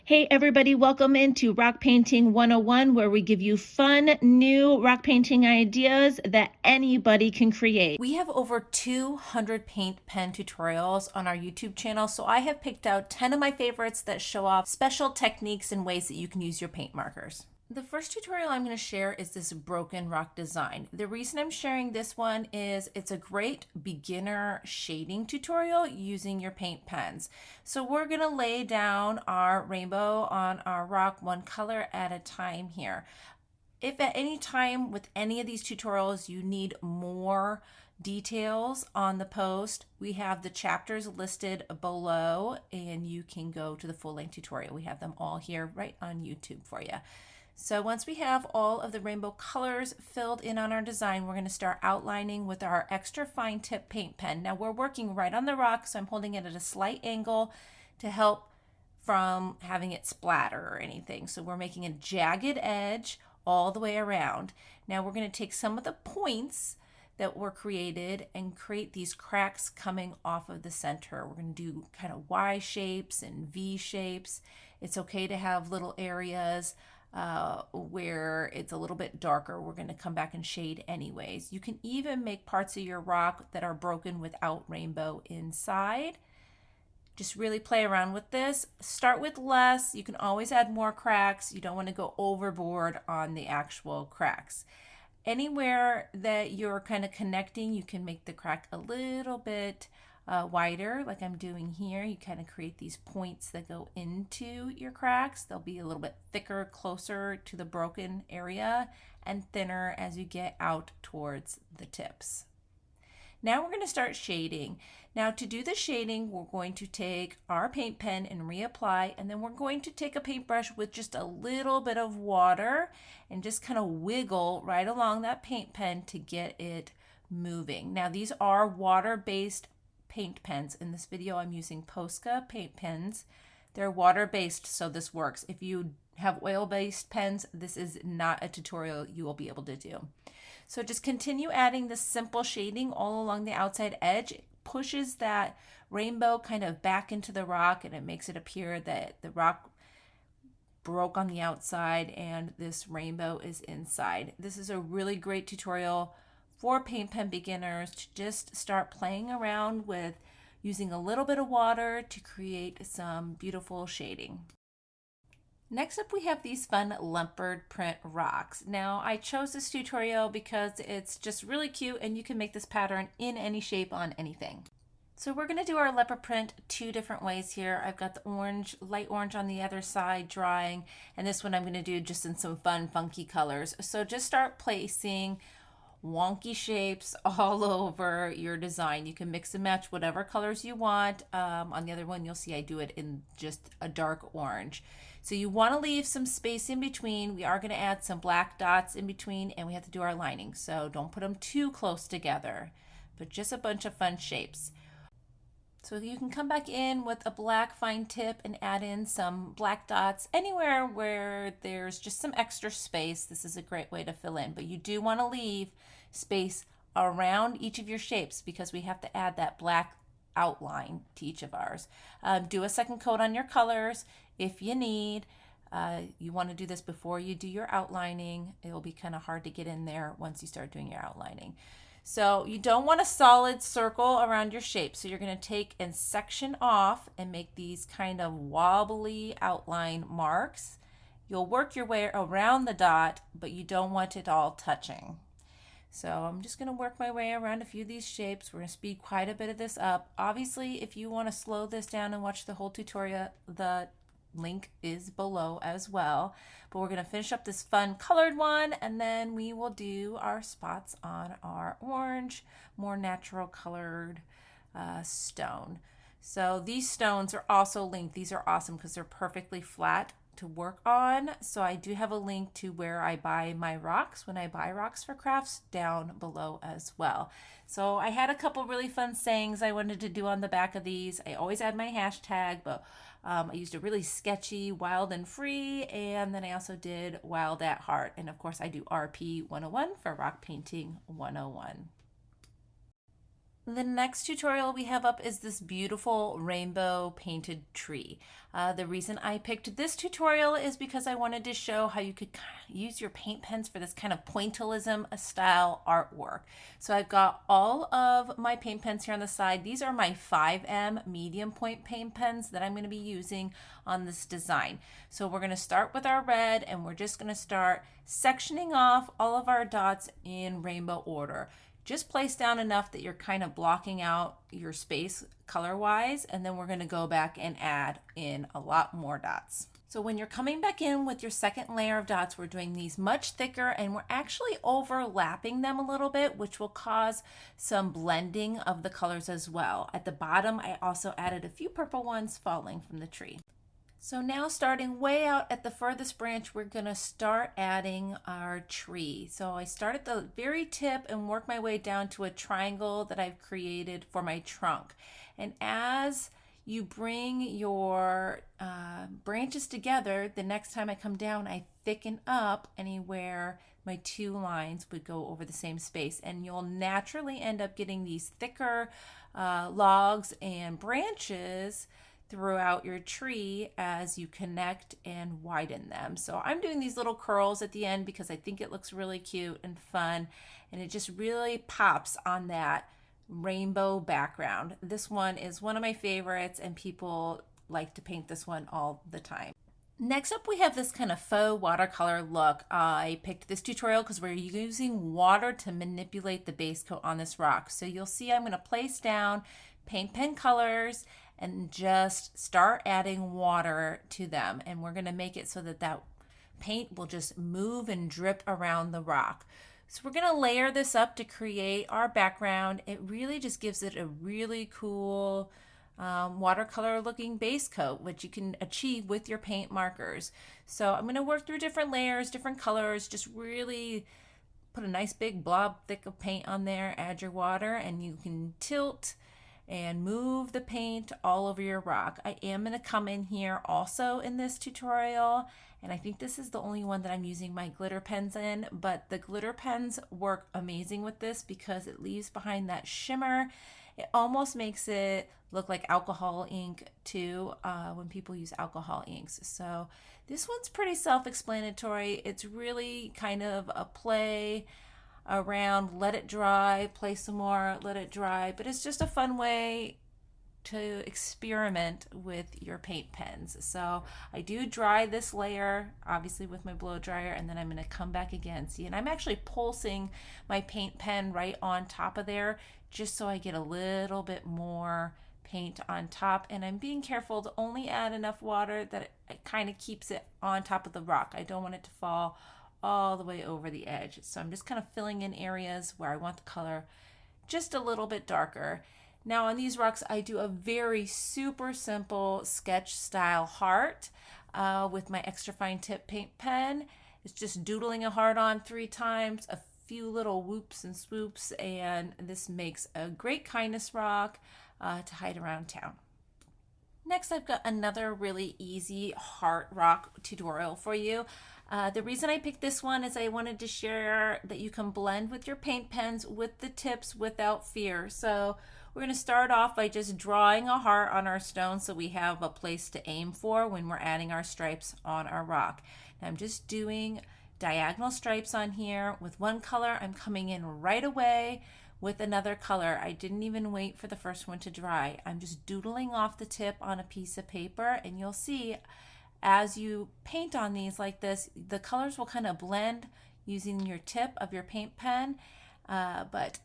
Hey everybody, welcome into Rock Painting 101, where we give you fun, new rock painting ideas that anybody can create. We have over 200 paint pen tutorials on our YouTube channel, so I have picked out 10 of my favorites that show off special techniques and ways that you can use your paint markers. The first tutorial I'm going to share is this broken rock design. The reason I'm sharing this one is it's a great beginner shading tutorial using your paint pens. So we're going to lay down our rainbow on our rock one color at a time here. If at any time with any of these tutorials you need more details on the post, we have the chapters listed below and you can go to the full-length tutorial. We have them all here right on YouTube for you. So once we have all of the rainbow colors filled in on our design, we're going to start outlining with our extra fine tip paint pen. Now we're working right on the rock, so I'm holding it at a slight angle to help from having it splatter or anything. So we're making a jagged edge all the way around. Now we're going to take some of the points that were created and create these cracks coming off of the center. We're going to do kind of Y shapes and V shapes. It's okay to have little areas where it's a little bit darker. We're going to come back and shade anyways. You can even make parts of your rock that are broken without rainbow inside. Just really play around with this. Start with less. You can always add more cracks. You don't want to go overboard on the actual cracks. Anywhere that you're kind of connecting, you can make the crack a little bit wider, like I'm doing here. You kind of create these points that go into your cracks. They'll be a little bit thicker, closer to the broken area, and thinner as you get out towards the tips. Now we're going to start shading. Now to do the shading, we're going to take our paint pen and reapply, and then we're going to take a paintbrush with just a little bit of water and just kind of wiggle right along that paint pen to get it moving. Now these are water-based paint pens. In this video I'm using Posca paint pens. They're water-based, so this works. If you have oil-based pens, this is not a tutorial you will be able to do. So just continue adding this simple shading all along the outside edge. It pushes that rainbow kind of back into the rock, and it makes it appear that the rock broke on the outside and this rainbow is inside. This is a really great tutorial for paint pen beginners to just start playing around with using a little bit of water to create some beautiful shading. Next up, we have these fun leopard print rocks. Now I chose this tutorial because it's just really cute and you can make this pattern in any shape on anything. So we're going to do our leopard print two different ways here. I've got the orange, light orange on the other side drying, and this one I'm going to do just in some fun funky colors. So just start placing wonky shapes all over your design. You can mix and match whatever colors you want. On the other one, you'll see I do it in just a dark orange. So you want to leave some space in between. We are going to add some black dots in between, and we have to do our lining. So don't put them too close together, but just a bunch of fun shapes. So you can come back in with a black fine tip and add in some black dots anywhere where there's just some extra space. This is a great way to fill in, but you do want to leave space around each of your shapes because we have to add that black outline to each of ours. Do a second coat on your colors if you need. You want to do this before you do your outlining. It will be kind of hard to get in there once you start doing your outlining. So you don't want a solid circle around your shape. So you're going to take and section off and make these kind of wobbly outline marks. You'll work your way around the dot, but you don't want it all touching. So I'm just going to work my way around a few of these shapes. We're going to speed quite a bit of this up. Obviously, if you want to slow this down and watch the whole tutorial, the link is below as well. But we're going to finish up this fun colored one, and then we will do our spots on our orange, more natural colored stone. So these stones are also linked. These are awesome because they're perfectly flat to work on. So I do have a link to where I buy my rocks when I buy rocks for crafts down below as well. So I had a couple really fun sayings I wanted to do on the back of these. I always add my hashtag, but I used a really sketchy wild and free, and then I also did wild at heart. And of course I do RP 101 for rock painting 101. The next tutorial we have up is this beautiful rainbow painted tree. The reason I picked this tutorial is because I wanted to show how you could use your paint pens for this kind of pointillism style artwork. So I've got all of my paint pens here on the side. These are my 5M medium point paint pens that I'm going to be using on this design. So we're going to start with our red, and we're just going to start sectioning off all of our dots in rainbow order. Just place down enough that you're kind of blocking out your space color-wise, and then we're going to go back and add in a lot more dots. So when you're coming back in with your second layer of dots, we're doing these much thicker, and we're actually overlapping them a little bit, which will cause some blending of the colors as well. At the bottom, I also added a few purple ones falling from the tree. So now, starting way out at the furthest branch, we're going to start adding our tree. So I start at the very tip and work my way down to a triangle that I've created for my trunk. And as you bring your branches together, the next time I come down, I thicken up anywhere my two lines would go over the same space. And you'll naturally end up getting these thicker logs and branches throughout your tree as you connect and widen them. So I'm doing these little curls at the end because I think it looks really cute and fun, and it just really pops on that rainbow background. This one is one of my favorites, and people like to paint this one all the time. Next up, we have this kind of faux watercolor look. I picked this tutorial because we're using water to manipulate the base coat on this rock. So you'll see I'm going to place down paint pen colors and just start adding water to them. And we're going to make it so that that paint will just move and drip around the rock. So we're going to layer this up to create our background. It really just gives it a really cool watercolor looking base coat, which you can achieve with your paint markers. So I'm going to work through different layers, different colors, just really put a nice big blob thick of paint on there, add your water, and you can tilt and move the paint all over your rock. I am going to come in here also in this tutorial, and I think this is the only one that I'm using my glitter pens in, but the glitter pens work amazing with this because it leaves behind that shimmer. It almost makes it look like alcohol ink too when people use alcohol inks. So this one's pretty self-explanatory. It's really kind of a play around let it dry, play some more, let it dry, but it's just a fun way to experiment with your paint pens. So I do dry this layer obviously with my blow dryer, and then I'm going to come back again. See, and I'm actually pulsing my paint pen right on top of there just so I get a little bit more paint on top, and I'm being careful to only add enough water that it kind of keeps it on top of the rock. I don't want it to fall all the way over the edge. So I'm just kind of filling in areas where I want the color just a little bit darker. Now on these rocks, I do a very super simple sketch style heart with my extra fine tip paint pen. It's just doodling a heart on 3 times, a few little whoops and swoops, and this makes a great kindness rock to hide around town. Next, I've got another really easy heart rock tutorial for you. The reason I picked this one is I wanted to share that you can blend with your paint pens with the tips without fear. So we're going to start off by just drawing a heart on our stone so we have a place to aim for when we're adding our stripes on our rock. Now I'm just doing diagonal stripes on here with one color. I'm coming in right away with another color. I didn't even wait for the first one to dry. I'm just doodling off the tip on a piece of paper, and you'll see as you paint on these like this, the colors will kind of blend using your tip of your paint pen, but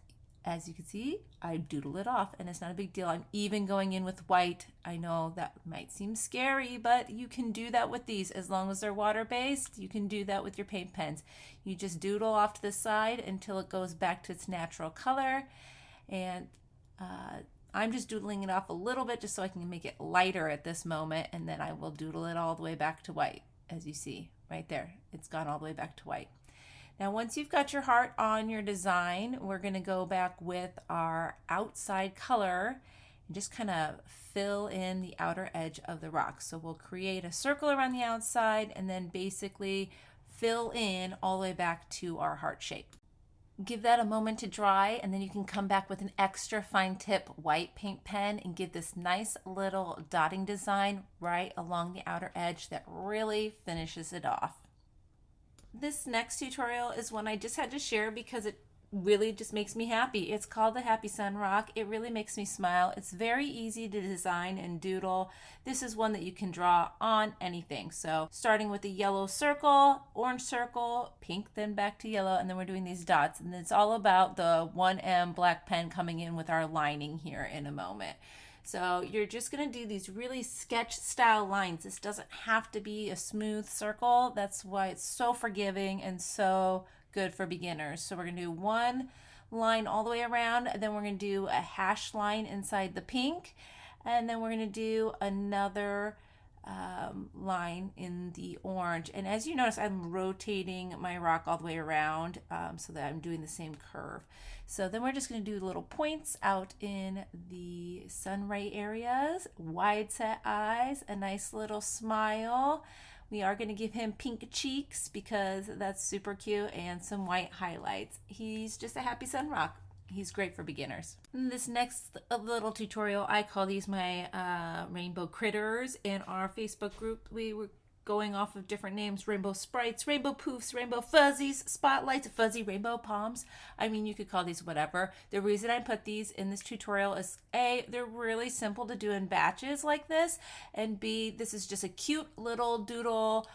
as you can see, I doodle it off and it's not a big deal. I'm even going in with white. I know that might seem scary, but you can do that with these. As long as they're water-based, you can do that with your paint pens. You just doodle off to the side until it goes back to its natural color, and I'm just doodling it off a little bit just so I can make it lighter at this moment, and then I will doodle it all the way back to white. As you see right there, it's gone all the way back to white. Now once you've got your heart on your design, we're going to go back with our outside color and just kind of fill in the outer edge of the rock. So we'll create a circle around the outside and then basically fill in all the way back to our heart shape. Give that a moment to dry, and then you can come back with an extra fine tip white paint pen and give this nice little dotting design right along the outer edge that really finishes it off. This next tutorial is one I just had to share because it really just makes me happy. It's called the Happy Sun Rock. It really makes me smile. It's very easy to design and doodle. This is one that you can draw on anything. So starting with a yellow circle, orange circle, pink, then back to yellow, and then we're doing these dots. And it's all about the 1M black pen coming in with our lining here in a moment. So you're just going to do these really sketch style lines. This doesn't have to be a smooth circle. That's why it's so forgiving and so good for beginners. So we're going to do one line all the way around, and then we're going to do a hash line inside the pink, and then we're going to do another line in the orange. And as you notice, I'm rotating my rock all the way around so that I'm doing the same curve. So then we're just going to do little points out in the sun ray areas, wide set eyes, a nice little smile. We are going to give him pink cheeks because that's super cute, and some white highlights. He's just a happy sun rock. He's great for beginners. In this next little tutorial, I call these my rainbow critters. In our Facebook group, we were going off of different names: rainbow sprites, rainbow poofs, rainbow fuzzies, spotlights, fuzzy rainbow palms. I mean, you could call these whatever. The reason I put these in this tutorial is A, they're really simple to do in batches like this, and B, this is just a cute little doodle,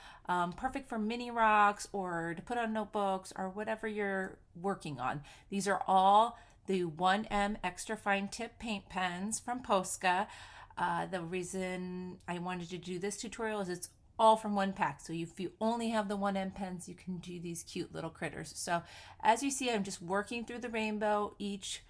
perfect for mini rocks or to put on notebooks or whatever you're working on. These are all the 1M extra fine tip paint pens from Posca. The reason I wanted to do this tutorial is it's all from one pack. So if you only have the 1M pens, you can do these cute little critters. So as you see, I'm just working through the rainbow. Each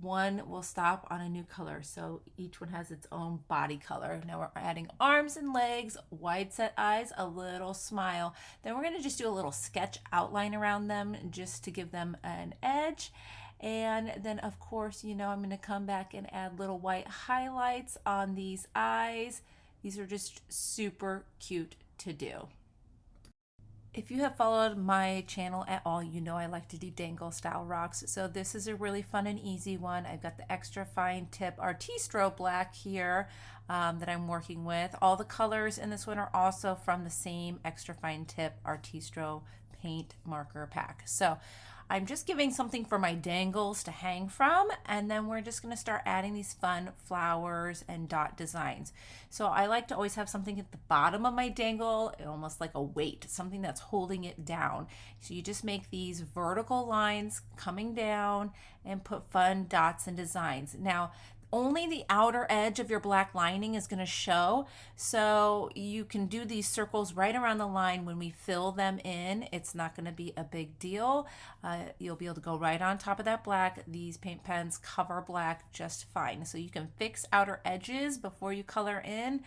one will stop on a new color. So each one has its own body color. Now we're adding arms and legs, wide set eyes, a little smile. Then we're going to just do a little sketch outline around them just to give them an edge. And then of course, you know, I'm going to come back and add little white highlights on these eyes. These are just super cute to do. If you have followed my channel at all, you know I like to do dangle style rocks. So this is a really fun and easy one. I've got the extra fine tip Artistro black here that I'm working with. All the colors in this one are also from the same extra fine tip Artistro paint marker pack. So I'm just giving something for my dangles to hang from, and then we're just going to start adding these fun flowers and dot designs. So I like to always have something at the bottom of my dangle, almost like a weight, something that's holding it down. So you just make these vertical lines coming down and put fun dots and designs. Now, only the outer edge of your black lining is going to show, so you can do these circles right around the line. When we fill them in, it's not going to be a big deal. You'll be able to go right on top of that black. These paint pens cover black just fine, so you can fix outer edges before you color in.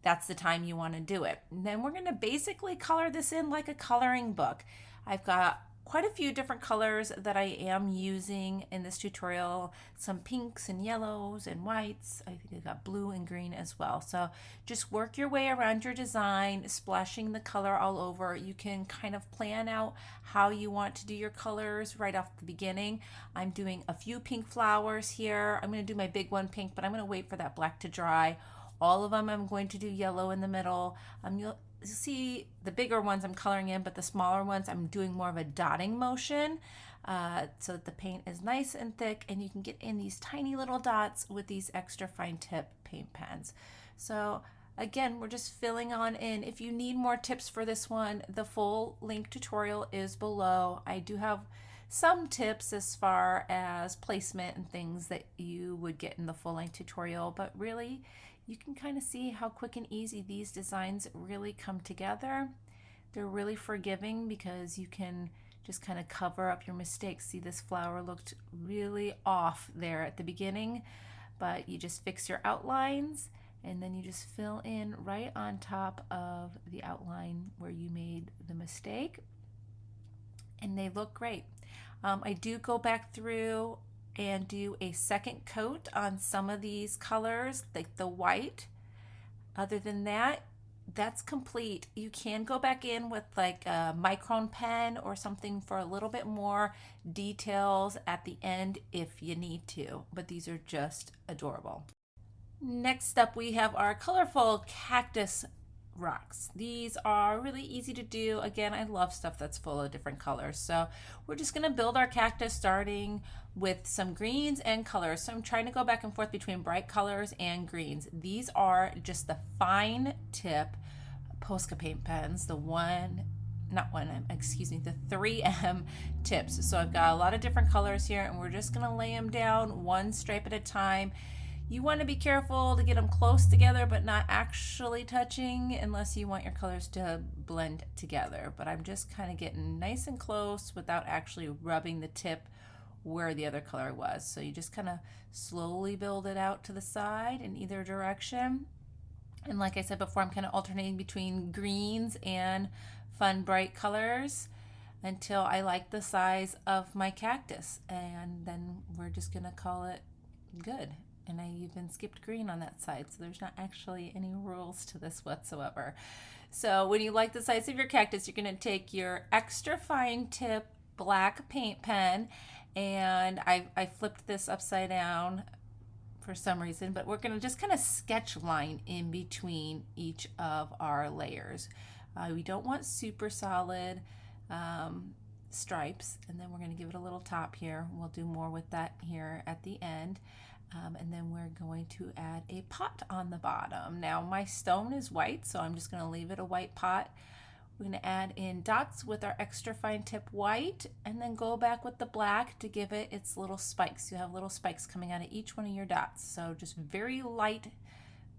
That's the time you want to do it. And then we're going to basically color this in like a coloring book. I've got quite a few different colors that I am using in this tutorial, some pinks and yellows and whites. I think I got blue and green as well. So just work your way around your design, splashing the color all over. You can kind of plan out how you want to do your colors right off the beginning. I'm doing a few pink flowers here. I'm going to do my big one pink, but I'm going to wait for that black to dry. All of them I'm going to do yellow in the middle. You'll see the bigger ones I'm coloring in, but the smaller ones I'm doing more of a dotting motion so that the paint is nice and thick and you can get in these tiny little dots with these extra fine tip paint pens. So again, we're just filling on in. If you need more tips for this one, the full link tutorial is below. I do have some tips as far as placement and things that you would get in the full length tutorial, but really you can kind of see how quick and easy these designs really come together. They're really forgiving because you can just kind of cover up your mistakes. See, this flower looked really off there at the beginning, but you just fix your outlines and then you just fill in right on top of the outline where you made the mistake, and they look great. I do go back through and do a second coat on some of these colors, like the white. Other than that, that's complete. You can go back in with like a micron pen or something for a little bit more details at the end if you need to, but these are just adorable. Next up, we have our colorful cactus rocks. These are really easy to do. Again, I love stuff that's full of different colors. So we're just going to build our cactus starting with some greens and colors. So I'm trying to go back and forth between bright colors and greens. These are just the fine tip Posca paint pens, the 3M tips. So I've got a lot of different colors here, and we're just going to lay them down one stripe at a time. You want to be careful to get them close together but not actually touching unless you want your colors to blend together. But I'm just kind of getting nice and close without actually rubbing the tip where the other color was. So you just kind of slowly build it out to the side in either direction. And like I said before, I'm kind of alternating between greens and fun bright colors until I like the size of my cactus. And then we're just going to call it good. And I even skipped green on that side, so there's not actually any rules to this whatsoever. So when you like the size of your cactus, you're going to take your extra fine tip black paint pen, and I flipped this upside down for some reason, but we're going to just kind of sketch line in between each of our layers. We don't want super solid stripes, and then we're going to give it a little top here. We'll do more with that here at the end. And then we're going to add a pot on the bottom. Now my stone is white, so I'm just going to leave it a white pot. We're going to add in dots with our extra fine tip white, and then go back with the black to give it its little spikes. You have little spikes coming out of each one of your dots. So just very light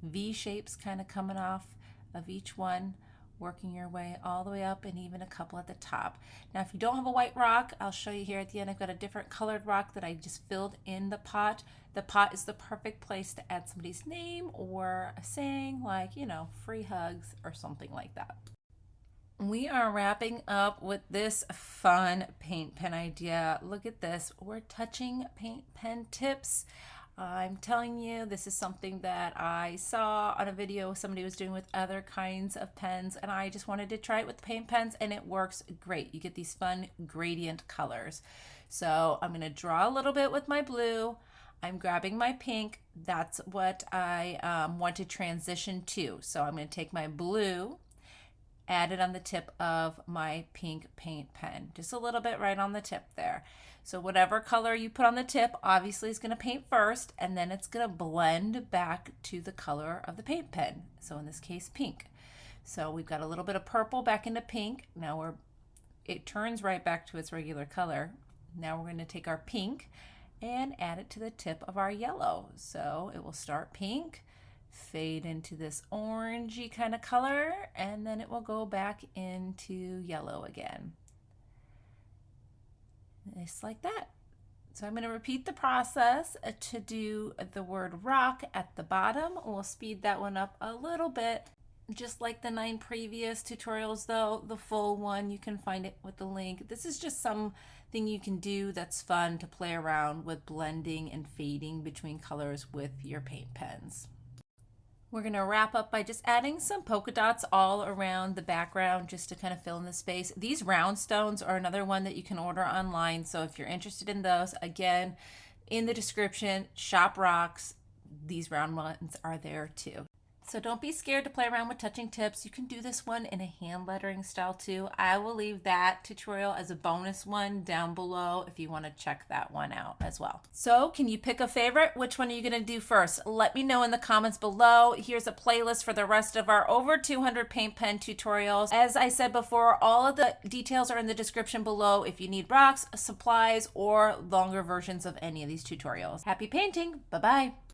V shapes kind of coming off of each one, working your way all the way up, and even a couple at the top. Now if you don't have a white rock, I'll show you here at the end. I've got a different colored rock that I just filled in the pot. The pot is the perfect place to add somebody's name or a saying like, you know, free hugs or something like that. We are wrapping up with this fun paint pen idea. Look at this. We're touching paint pen tips. I'm telling you, this is something that I saw on a video somebody was doing with other kinds of pens, and I just wanted to try it with paint pens, and it works great. You get these fun gradient colors. So I'm going to draw a little bit with my blue. I'm grabbing my pink. That's what I want to transition to. So I'm going to take my blue, add it on the tip of my pink paint pen, just a little bit right on the tip there. So whatever color you put on the tip obviously is going to paint first, and then it's going to blend back to the color of the paint pen. So in this case, pink. So we've got a little bit of purple back into pink. Now it turns right back to its regular color. Now we're going to take our pink and add it to the tip of our yellow. So it will start pink, fade into this orangey kind of color, and then it will go back into yellow again. Just like that. So I'm going to repeat the process to do the word rock at the bottom. We'll speed that one up a little bit. Just like the 9 previous tutorials though, the full one, you can find it with the link. This is just something you can do that's fun to play around with blending and fading between colors with your paint pens. We're going to wrap up by just adding some polka dots all around the background just to kind of fill in the space. These round stones are another one that you can order online. So if you're interested in those, again, in the description, shop rocks. These round ones are there too. So don't be scared to play around with touching tips. You can do this one in a hand lettering style too. I will leave that tutorial as a bonus one down below if you want to check that one out as well. So can you pick a favorite? Which one are you going to do first? Let me know in the comments below. Here's a playlist for the rest of our over 200 paint pen tutorials. As I said before, all of the details are in the description below if you need rocks, supplies, or longer versions of any of these tutorials. Happy painting. Bye-bye.